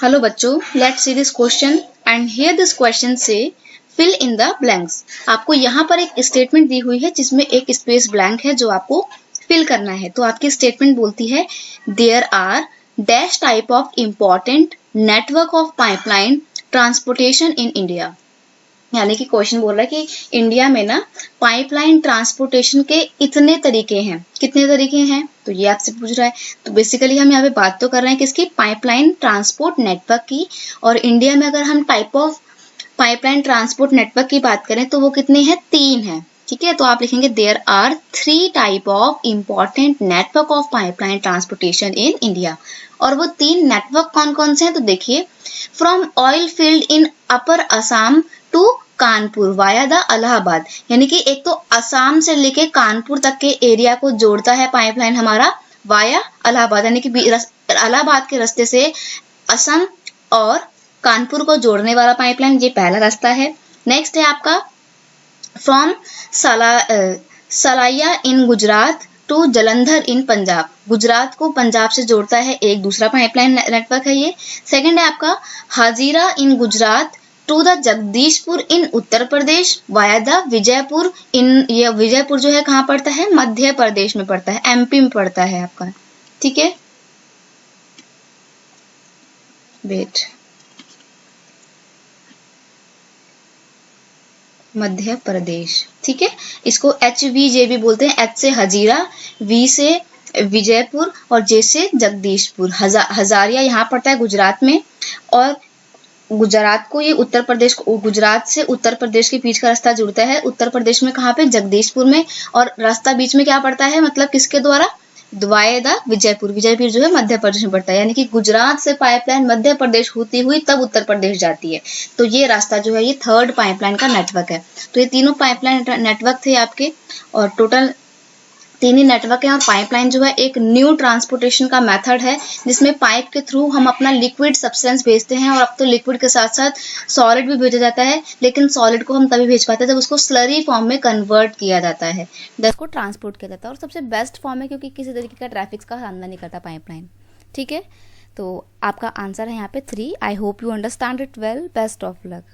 Hello बच्चों, let's see this question and here this question से fill in the blanks. आपको यहाँ पर एक स्टेटमेंट दी हुई है जिसमें एक स्पेस ब्लैंक है जो आपको फिल करना है। तो आपकी स्टेटमेंट बोलती है there are dash type of important network of pipeline transportation in India. यानी कि क्वेश्चन बोल रहा है कि इंडिया में ना पाइपलाइन ट्रांसपोर्टेशन के इतने तरीके हैं। कितने तरीके हैं तो ये आपसे पूछ रहा है। तो बेसिकली हम यहाँ पे बात तो कर रहे हैं किसकी, पाइपलाइन ट्रांसपोर्ट नेटवर्क की। और इंडिया में अगर हम type of pipeline transport network की बात करें तो वो कितने हैं, 3 हैं। ठीक है, तो आप लिखेंगे there are 3 type of important network of pipeline transportation in India. और वो 3 नेटवर्क कौन कौन से हैं तो देखिए, from oil field in upper Assam to Kanpur via the Allahabad. यानी कि एक तो असम से लेके कानपुर तक के एरिया को जोड़ता है पाइपलाइन हमारा वाया इलाहाबाद। यानी कि इलाहाबाद के रास्ते से असम और कानपुर को जोड़ने वाला पाइपलाइन, ये पहला रास्ता है। नेक्स्ट है आपका from Salaya in Gujarat to Jalandhar in Punjab. Gujarat को पंजाब से जोड़ता है एक दूसरा पाइपलाइन नेटवर्क है ये। सेकंड है आपका Hazira in Gujarat to the Jagdishpur in Uttar Pradesh via the Vijaypur in, ये विजयपुर जो है कहाँ पड़ता है, मध्य प्रदेश में पड़ता है, एमपी में पड़ता है आपका। ठीक है, वेट, मध्य प्रदेश। ठीक है, इसको HVJ भी बोलते हैं। H से हजीरा, V से विजयपुर और J से जगदीशपुर। हजारिया यहाँ पड़ता है गुजरात में, और गुजरात को ये उत्तर प्रदेश को, गुजरात से उत्तर प्रदेश के बीच का रास्ता जुड़ता है। उत्तर प्रदेश में कहाँ पे, जगदीशपुर में। और रास्ता बीच में क्या पड़ता है, मतलब किसके द्वारा, वाया विजयपुर। विजयपुर जो है मध्य प्रदेश में पड़ता है। यानी कि गुजरात से पाइपलाइन मध्य प्रदेश होती हुई तब उत्तर प्रदेश जाती है। तो ये रास्ता जो है ये 3rd पाइपलाइन का नेटवर्क है। तो ये तीनों पाइपलाइन नेटवर्क थे आपके, और टोटल 3 ही नेटवर्क है। और पाइपलाइन जो है एक न्यू ट्रांसपोर्टेशन का मेथड है जिसमें पाइप के थ्रू हम अपना लिक्विड सब्सटेंस भेजते हैं। और अब तो लिक्विड के साथ साथ सॉलिड भी भेजा जाता है, लेकिन सॉलिड को हम तभी भेज पाते हैं जब उसको स्लरी फॉर्म में कन्वर्ट किया जाता है, उसको ट्रांसपोर्ट किया जाता है। और सबसे बेस्ट फॉर्म है क्योंकि किसी तरीके का ट्रैफिक का सामना नहीं करता पाइपलाइन। ठीक है, तो आपका आंसर है यहाँ पे 3। I hope you understand it well. Best of luck.